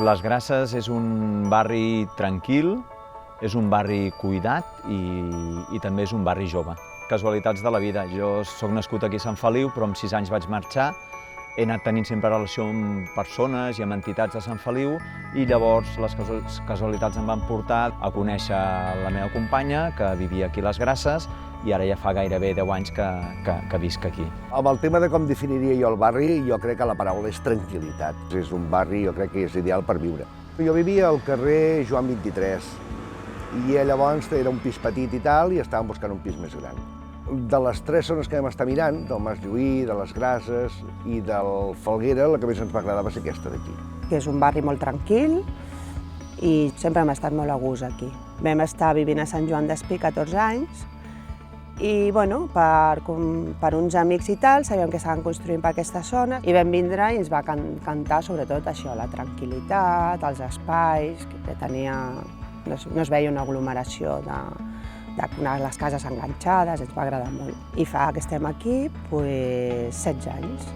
Les Grasses és un barri tranquil, és un barri cuidat i també és un barri jove. Casualitats de la vida. Jo soc nascut aquí a Sant Feliu, però amb 6 anys vaig marxar. He anat tenint sempre relació amb persones i amb entitats de Sant Feliu i llavors les casualitats em van portar a conèixer la meva companya, que vivia aquí a Les Grasses, i ara ja fa gairebé 10 anys que visc aquí. Amb el tema de com definiria jo el barri, jo crec que la paraula és tranquil·litat. És un barri, jo crec que és ideal per viure. Jo vivia al carrer Joan 23 i llavors era un pis petit i tal, i estàvem buscant un pis més gran. De les 3 zones que vam estar mirant, del Mas Lluí, de Les Grasses i del Falguera, la que més ens va agradar va ser aquesta d'aquí. És un barri molt tranquil i sempre hem estat molt a gust aquí. Vam estar vivint a Sant Joan d'Espí 14 anys i bueno, per uns amics i tal, sabíem que estaven construint per aquesta zona i vam vindre i ens va encantar sobretot això, la tranquil·litat, els espais, que tenia, no es veia una aglomeració de les cases enganxades, ens va agradar molt. I fa que estem aquí 16 anys.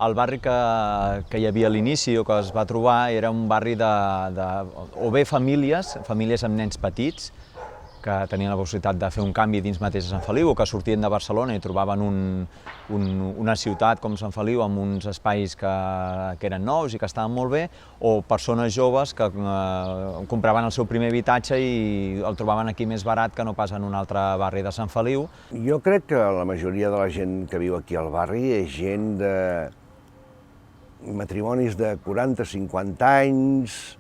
El barri que hi havia a l'inici o que es va trobar era un barri o bé famílies amb nens petits, que tenien la possibilitat de fer un canvi dins mateix de Sant Feliu o que sortien de Barcelona i trobaven una ciutat com Sant Feliu amb uns espais que eren nous i que estaven molt bé, o persones joves que compraven el seu primer habitatge i el trobaven aquí més barat que no pas en un altre barri de Sant Feliu. Jo crec que la majoria de la gent que viu aquí al barri és gent de matrimonis de 40-50 anys,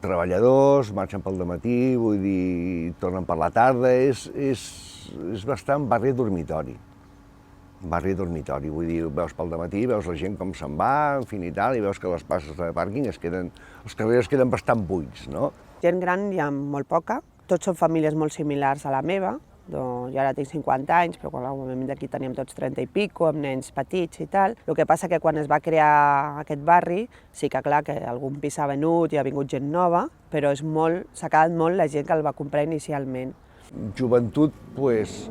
treballadors, marxen pel dematí, vull dir, tornen per la tarda, és bastant barri dormitori. Barri dormitori, vull dir, veus pel dematí, veus la gent com se'n va, en fi i tal, i veus que les places de pàrquing els carrers queden bastant buits, no? Gent gran hi ha molt poca, tots són famílies molt similars a la meva. Jo ara tinc 50 anys, però quan d'aquí teníem tots 30 i pico, amb nens petits i tal. El que passa que quan es va crear aquest barri, sí que clar que algun pis s'ha venut i ha vingut gent nova, però s'ha quedat molt la gent que el va comprar inicialment. Joventut, doncs,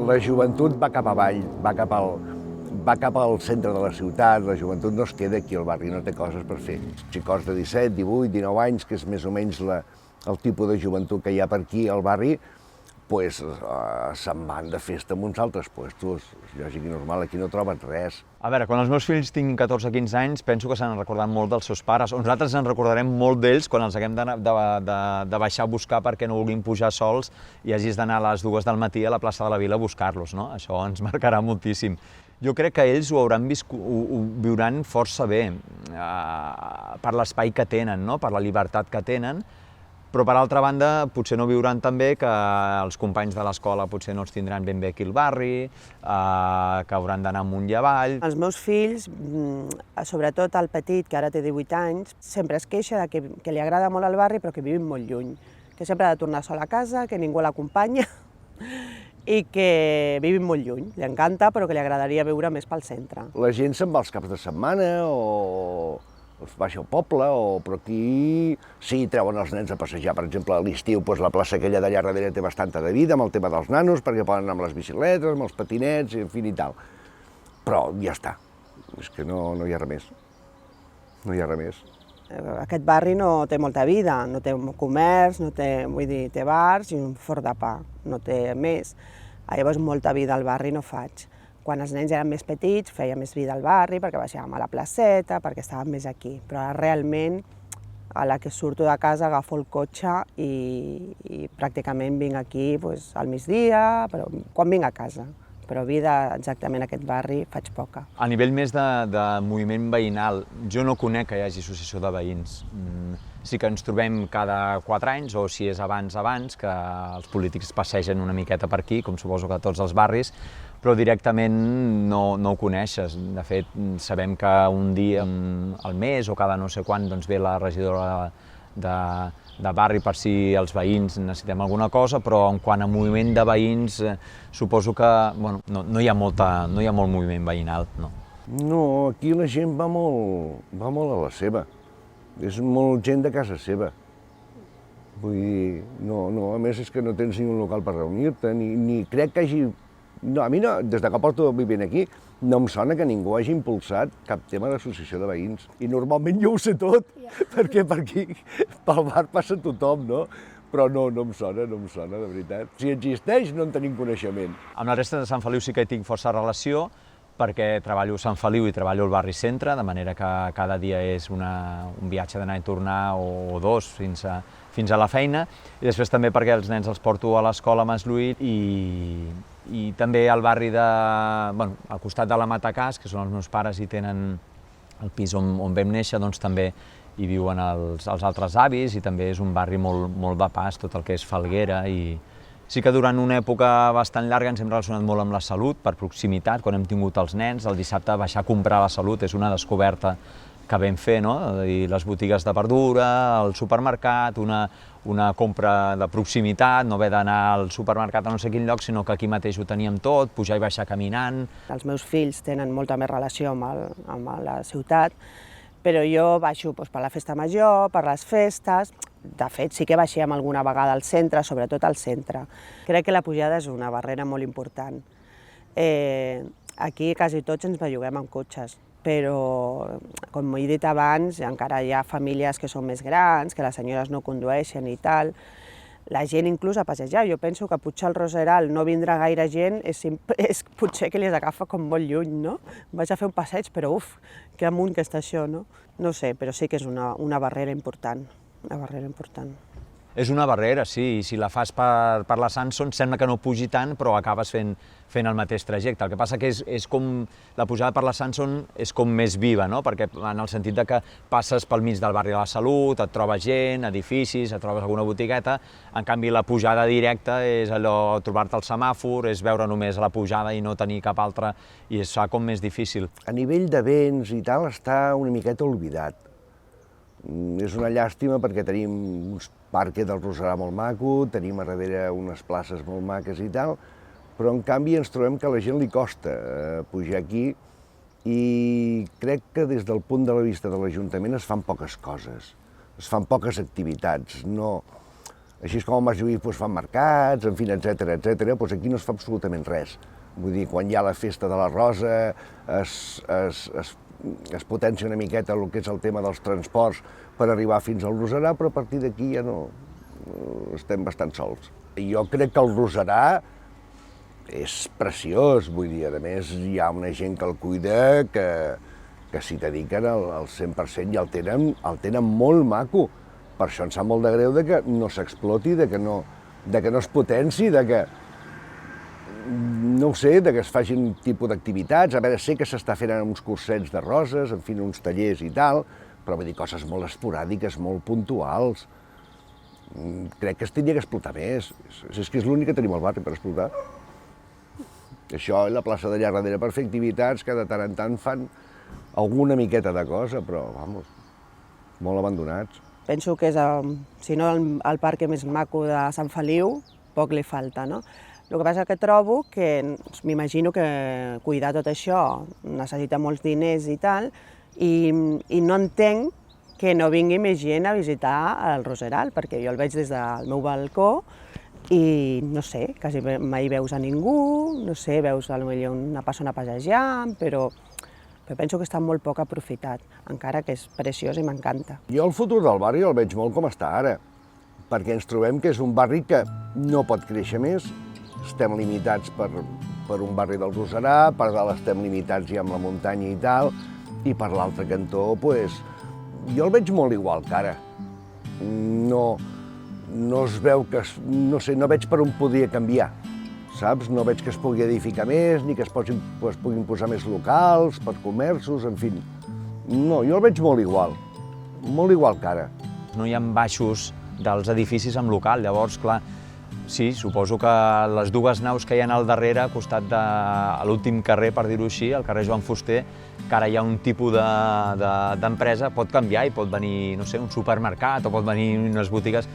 la joventut va cap avall, va cap al centre de la ciutat, la joventut no es queda aquí al barri, no té coses per fer. Xicots de 17, 18, 19 anys, que és més o menys el tipus de joventut que hi ha per aquí al barri, se'n van de festa en uns altres puestos. És lògic i normal, aquí no troben res. A veure, quan els meus fills tinguin 14 o 15 anys, penso que s'han recordat molt dels seus pares, o nosaltres ens recordarem molt d'ells quan els haguem de baixar a buscar perquè no vulguin pujar sols i hagis d'anar a les 2 del matí a la plaça de la Vila a buscar-los, no? Això ens marcarà moltíssim. Jo crec que ells ho viuran força bé, per l'espai que tenen, no? Per la llibertat que tenen, però per altra banda potser no viuran tan bé que els companys de l'escola potser no els tindran ben bé aquí al barri, que hauran d'anar amunt i avall. Els meus fills, sobretot el petit, que ara té 18 anys, sempre es queixa que li agrada molt el barri però que vivim molt lluny, que sempre ha de tornar sol a casa, que ningú l'acompanya i que vivim molt lluny. Li encanta però que li agradaria viure més pel centre. La gent se'n va els caps de setmana o baixa al poble, però aquí sí, treuen els nens a passejar. Per exemple, a l'estiu la plaça aquella d'allà darrere té bastanta de vida amb el tema dels nanos, perquè poden anar amb les bicicletes, amb els patinets, en fi i tal. Però ja està, és que no hi ha res més. No hi ha res més. Aquest barri no té molta vida, no té comerç, vull dir, té bars i un forn de pa, no té més. Llavors molta vida al barri no faig. Quan els nens eren més petits feia més vida al barri perquè baixàvem a la placeta, perquè estàvem més aquí. Però ara realment, a la que surto de casa agafo el cotxe i pràcticament vinc aquí al migdia, quan vinc a casa. Però vida exactament a aquest barri faig poca. A nivell més de moviment veïnal, jo no conec que hi hagi associació de veïns. Sí que ens trobem cada 4 anys, o si és abans, que els polítics passegen una miqueta per aquí, com suposo que tots els barris, però directament no ho coneixes. De fet, sabem que un dia al mes o cada no sé quan ve la regidora de barri per si els veïns necessitem alguna cosa, però en quant a moviment de veïns suposo que no hi ha molt moviment veïnal. No, aquí la gent va molt a la seva. És molt gent de casa seva. Vull dir, no, a més és que no tens ni un local per reunir-te, ni crec que hagi... No, a mi no, des que porto vivint aquí, no em sona que ningú hagi impulsat cap tema d'associació de veïns. I normalment jo ho sé tot, perquè per aquí, pel bar passa tothom, no? Però no em sona, de veritat. Si existeix, no en tenim coneixement. Amb la resta de Sant Feliu sí que hi tinc força relació, perquè treballo a Sant Feliu i treballo al barri centre, de manera que cada dia és un viatge d'anar i tornar o dos fins a la feina, i després també perquè els nens els porto a l'escola a Masluït i també al barri al costat de la Matacàs, que són els meus pares i tenen el pis on vam néixer, doncs també hi viuen els altres avis i també és un barri molt de pas, tot el que és Falguera. I sí que durant una època bastant llarga ens hem relacionat molt amb la Salut, per proximitat, quan hem tingut els nens. El dissabte baixar a comprar a la Salut és una descoberta que vam fer, no? I les botigues de verdura, el supermercat, una compra de proximitat, no haver d'anar al supermercat a no sé quin lloc, sinó que aquí mateix ho teníem tot, pujar i baixar caminant. Els meus fills tenen molta més relació amb la ciutat, però jo baixo per la festa major, per les festes. De fet, sí que baixem alguna vegada al centre, sobretot al centre. Crec que la pujada és una barrera molt important. Aquí quasi tots ens belluguem amb cotxes, però, com he dit abans, encara hi ha famílies que són més grans, que les senyores no condueixen i tal. La gent inclús a passejar. Jo penso que potser al Roseral no vindrà gaire gent, és potser que les agafa com molt lluny, no? Vaig a fer un passeig, però que amunt que està això, no? No sé, però sí que és una barrera important, una barrera important. És una barrera, sí, i si la fas per la Sanson sembla que no pugi tant, però acabes fent el mateix trajecte. El que passa que és com la pujada per la Sanson és com més viva, no? Perquè en el sentit de que passes pel mig del barri de la Salut, et trobes gent, edificis, et trobes alguna botigueta. En canvi, la pujada directa és allò, trobar-te al semàfor, és veure només la pujada i no tenir cap altra, i es fa com més difícil. A nivell de béns i tal està una miqueta oblidat. És una llàstima perquè tenim uns parques del Roserà molt maco, tenim a darrere unes places molt maques i tal, però en canvi ens trobem que a la gent li costa pujar aquí i crec que des del punt de vista de l'Ajuntament es fan poques coses, es fan poques activitats. No, així com a Masluït fan mercats, en fi, etcètera, doncs aquí no es fa absolutament res. Vull dir, quan hi ha la festa de la Rosa es potencia una miqueta el que és el tema dels transports per arribar fins al Roserà, però a partir d'aquí ja no estem bastant sols. Jo crec que el Roserà és preciós, vull dir, a més hi ha una gent que el cuida que s'hi dediquen al 100% i el tenen molt maco. Per això em sap molt de greu que no s'exploti, que no es potenci, que no ho sé, que es facin tipus d'activitats. A veure, sé que s'està fent uns cursets de roses, en fi, uns tallers i tal, però vull dir, coses molt esporàdiques, molt puntuals. Crec que es tindria que explotar més. És que és l'únic que tenim al barri per explotar. Això i la plaça d'allà darrere per fer activitats que de tant en tant fan alguna miqueta de cosa, però, vamos, molt abandonats. Penso que és, si no el parc més maco de Sant Feliu, poc li falta, no? El que passa que trobo que, m'imagino que cuidar tot això necessita molts diners i tal, i no entenc que no vingui més gent a visitar el Roseral, perquè jo el veig des del meu balcó i no sé, quasi mai veus a ningú, no sé, veus potser una persona passejant, però penso que està molt poc aprofitat, encara que és preciós i m'encanta. Jo el futur del barri el veig molt com està ara, perquè ens trobem que és un barri que no pot créixer més. Estem limitats per un barri del Roserà, per dalt estem limitats ja amb la muntanya i tal, i per l'altre cantó, doncs, jo el veig molt igual que ara. No es veu que, no sé, no veig per on podria canviar, saps? No veig que es pugui edificar més, ni que es puguin posar més locals, per comerços, en fi. No, jo el veig molt igual que ara. No hi ha baixos dels edificis amb local, llavors, clar, sí, suposo que les dues naus que hi ha al darrere, al costat de l'últim carrer, per dir-ho així, el carrer Joan Fuster, que ara hi ha un tipus d'empresa, pot canviar i pot venir, no sé, un supermercat o pot venir unes botigues.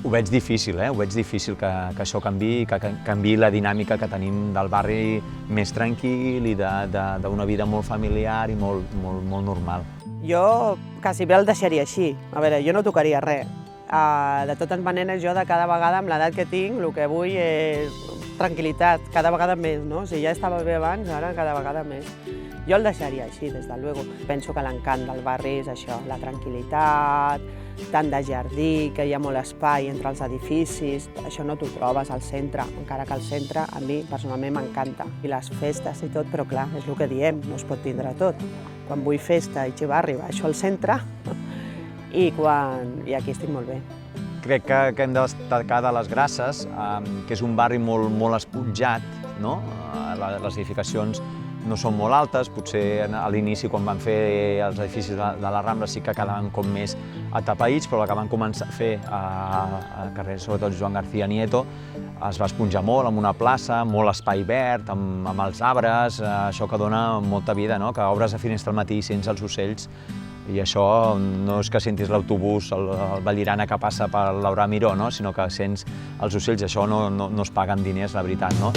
Ho veig difícil, ho veig difícil que això canviï, que canviï la dinàmica que tenim del barri més tranquil i d'una vida molt familiar i molt normal. Jo quasi bé el deixaria així. A veure, jo no tocaria res. De totes maneres, jo de cada vegada, amb l'edat que tinc, el que vull és tranquil·litat, cada vegada més, no? Si ja estava bé abans, ara cada vegada més. Jo el deixaria així, des de luego. Penso que l'encant del barri és això, la tranquil·litat, tant de jardí, que hi ha molt espai entre els edificis, això no t'ho trobes al centre, encara que al centre a mi personalment m'encanta. I les festes i tot, però clar, és el que diem, no es pot tindre tot. Quan vull festa i xivarri baixo al centre i aquí estic molt bé. Crec que hem de destacar de les Grasses, que és un barri molt esponjat, no? Les edificacions no són molt altes, potser a l'inici quan van fer els edificis de la Rambla sí que quedaven com més atapeïts, però el que van començar a fer a carrer, sobretot Joan García Nieto, es va esponjar molt, amb una plaça, molt espai verd, amb els arbres, això que dona molta vida, no? Que obres a finestra al matí i sents els ocells, i això no és que sentis l'autobús, el Vallirana que passa per Laura Miró, no? Sinó que sents els ocells, això no es paguen diners, la veritat, no?